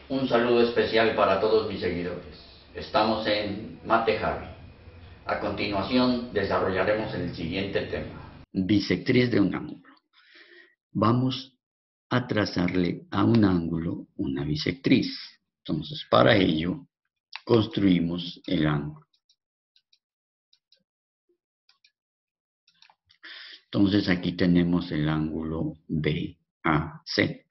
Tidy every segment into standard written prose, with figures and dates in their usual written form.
Un saludo especial para todos mis seguidores. Estamos en Mate Javi. A continuación desarrollaremos el siguiente tema. Bisectriz de un ángulo. Vamos a trazarle a un ángulo una bisectriz. Entonces, para ello, construimos el ángulo. Entonces, aquí tenemos el ángulo BAC.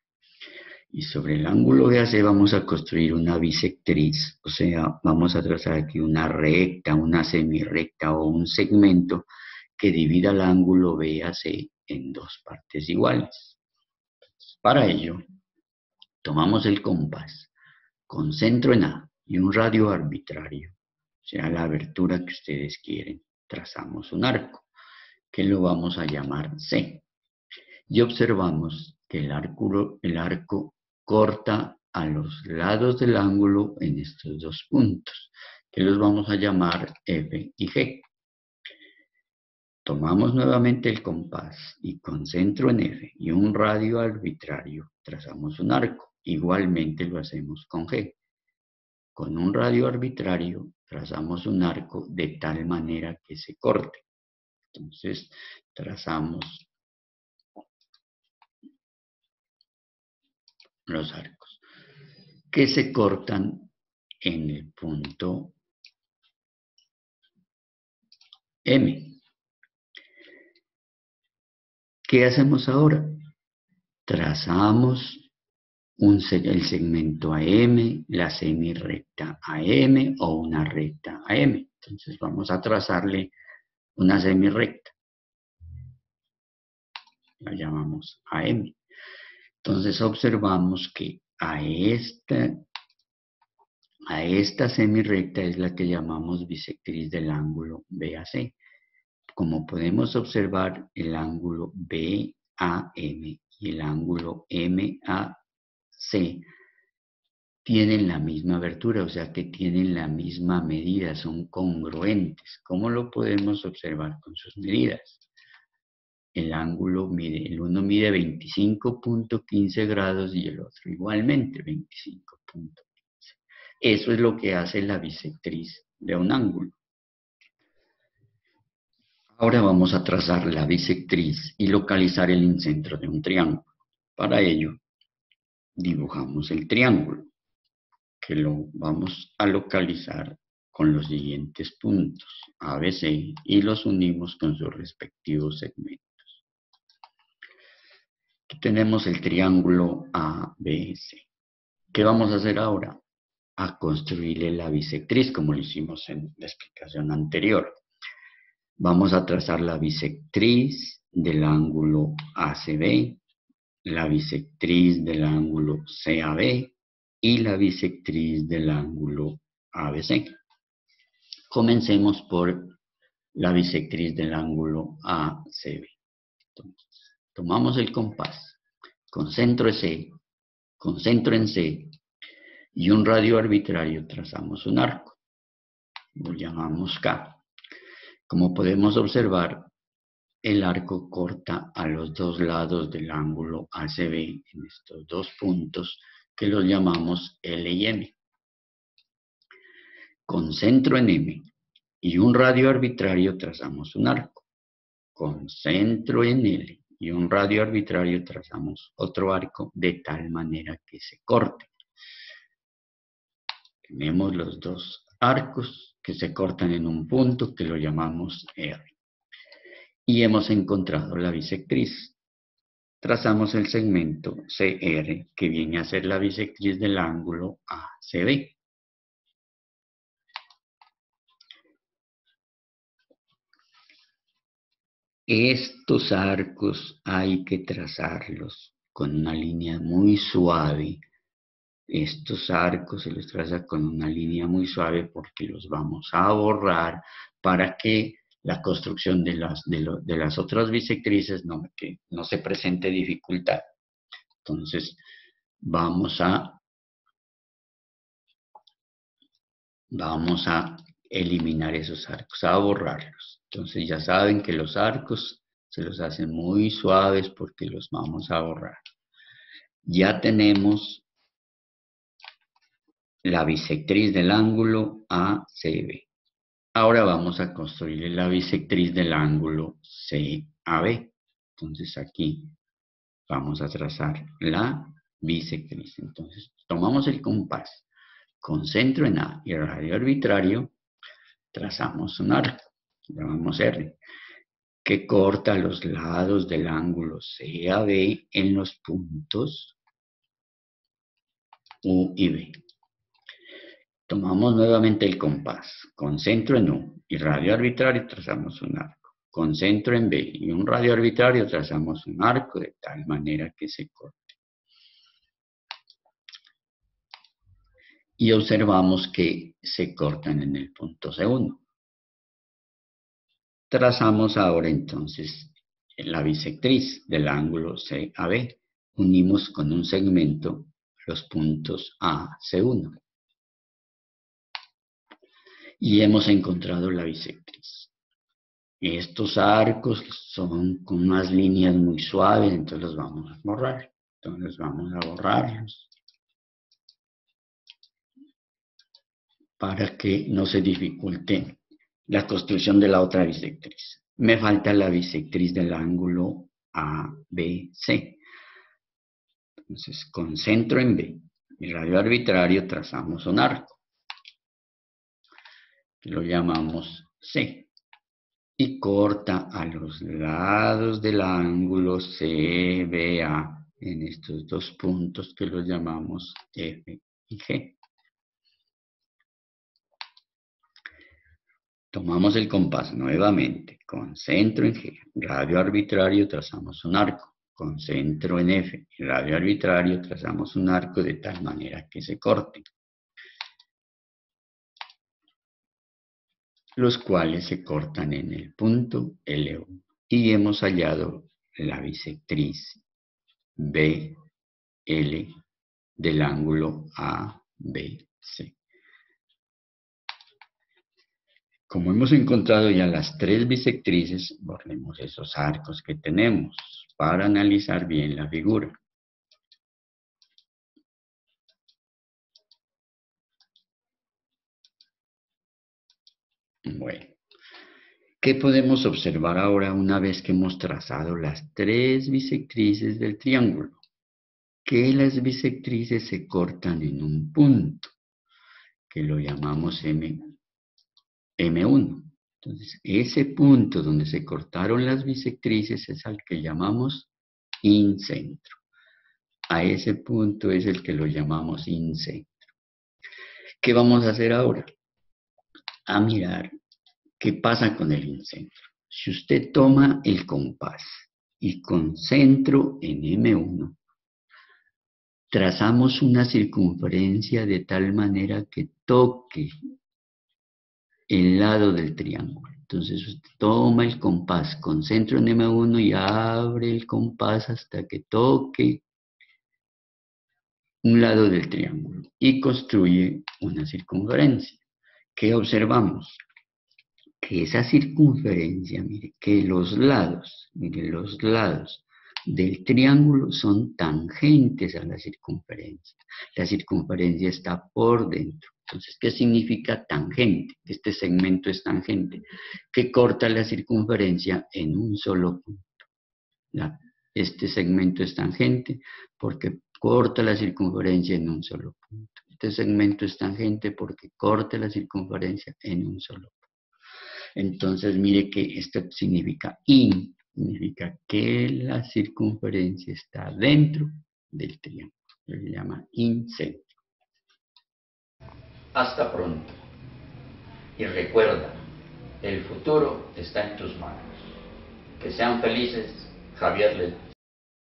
Y sobre el ángulo BAC vamos a construir una bisectriz, o sea, vamos a trazar aquí una recta, una semirrecta o un segmento que divida el ángulo BAC en dos partes iguales. Para ello, tomamos el compás con centro en A y un radio arbitrario, o sea, la abertura que ustedes quieren. Trazamos un arco, que lo vamos a llamar C. Y observamos que el arco corta a los lados del ángulo en estos dos puntos, que los vamos a llamar F y G. Tomamos nuevamente el compás y con centro en F y un radio arbitrario trazamos un arco. Igualmente lo hacemos con G. Con un radio arbitrario trazamos un arco de tal manera que se corte. Entonces trazamos los arcos que se cortan en el punto M. ¿Qué hacemos ahora? Trazamos el segmento AM, la semirrecta AM o una recta AM. Entonces vamos a trazarle una semirrecta. La llamamos AM. Entonces observamos que a esta semirrecta es la que llamamos bisectriz del ángulo BAC. Como podemos observar, el ángulo BAM y el ángulo MAC tienen la misma abertura, o sea que tienen la misma medida, son congruentes. ¿Cómo lo podemos observar con sus medidas? El uno mide 25.15 grados y el otro igualmente 25.15. Eso es lo que hace la bisectriz de un ángulo. Ahora vamos a trazar la bisectriz y localizar el incentro de un triángulo. Para ello, dibujamos el triángulo, que lo vamos a localizar con los siguientes puntos, A, B, C, y los unimos con sus respectivos segmentos. Aquí tenemos el triángulo ABC. ¿Qué vamos a hacer ahora? A construirle la bisectriz, como lo hicimos en la explicación anterior. Vamos a trazar la bisectriz del ángulo ACB, la bisectriz del ángulo CAB y la bisectriz del ángulo ABC. Comencemos por la bisectriz del ángulo ACB. Entonces, tomamos el compás con centro en C y un radio arbitrario trazamos un arco. Lo llamamos K. Como podemos observar, el arco corta a los dos lados del ángulo ACB en estos dos puntos que los llamamos L y M. Con centro en M y un radio arbitrario trazamos un arco. Con centro en L y un radio arbitrario trazamos otro arco de tal manera que se corte. Tenemos los dos arcos que se cortan en un punto que lo llamamos R. Y hemos encontrado la bisectriz. Trazamos el segmento CR que viene a ser la bisectriz del ángulo ACB. Estos arcos hay que trazarlos con una línea muy suave. Estos arcos se los traza con una línea muy suave porque los vamos a borrar para que la construcción de las otras bisectrices que no se presente dificultad. Entonces, vamos a eliminar esos arcos, a borrarlos. Entonces, ya saben que los arcos se los hacen muy suaves porque los vamos a borrar. Ya tenemos la bisectriz del ángulo ACB. Ahora vamos a construir la bisectriz del ángulo CAB. Entonces aquí vamos a trazar la bisectriz. Entonces tomamos el compás con centro en A y radio arbitrario, trazamos un arco, llamamos R, que corta los lados del ángulo CAB en los puntos U y B. Tomamos nuevamente el compás, con centro en U y radio arbitrario trazamos un arco. Con centro en B y un radio arbitrario trazamos un arco de tal manera que se corte. Y observamos que se cortan en el punto C1. Trazamos ahora entonces la bisectriz del ángulo CAB. Unimos con un segmento los puntos A, C1. Y hemos encontrado la bisectriz. Estos arcos son con unas líneas muy suaves, entonces los vamos a borrar. Entonces vamos a borrarlos para que no se dificulte la construcción de la otra bisectriz. Me falta la bisectriz del ángulo ABC. Entonces, con centro en B y radio arbitrario trazamos un arco, que lo llamamos C, y corta a los lados del ángulo CBA en estos dos puntos que los llamamos F y G. Tomamos el compás nuevamente, con centro en G, radio arbitrario trazamos un arco. Con centro en F y radio arbitrario trazamos un arco de tal manera que se corten, los cuales se cortan en el punto L1. Y hemos hallado la bisectriz BL del ángulo ABC. Como hemos encontrado ya las tres bisectrices, borremos esos arcos que tenemos para analizar bien la figura. Bueno, ¿qué podemos observar ahora una vez que hemos trazado las tres bisectrices del triángulo? Que las bisectrices se cortan en un punto, que lo llamamos M1. Entonces, ese punto donde se cortaron las bisectrices es al que llamamos incentro. A ese punto es el que lo llamamos incentro. ¿Qué vamos a hacer ahora? A mirar qué pasa con el incentro. Si usted toma el compás y con centro en M1, trazamos una circunferencia de tal manera que toque el lado del triángulo. Entonces usted toma el compás con centro en M1 y abre el compás hasta que toque un lado del triángulo y construye una circunferencia. ¿Qué observamos? Que esa circunferencia, mire, que los lados del triángulo son tangentes a la circunferencia. La circunferencia está por dentro. Entonces, ¿qué significa tangente? Este segmento es tangente, que corta la circunferencia en un solo punto. Este segmento es tangente porque corta la circunferencia en un solo punto. Este segmento es tangente porque corta la circunferencia en un solo punto. Entonces, mire que esto significa significa que la circunferencia está dentro del triángulo. Se llama incentro. Hasta pronto. Y recuerda, el futuro está en tus manos. Que sean felices, Javier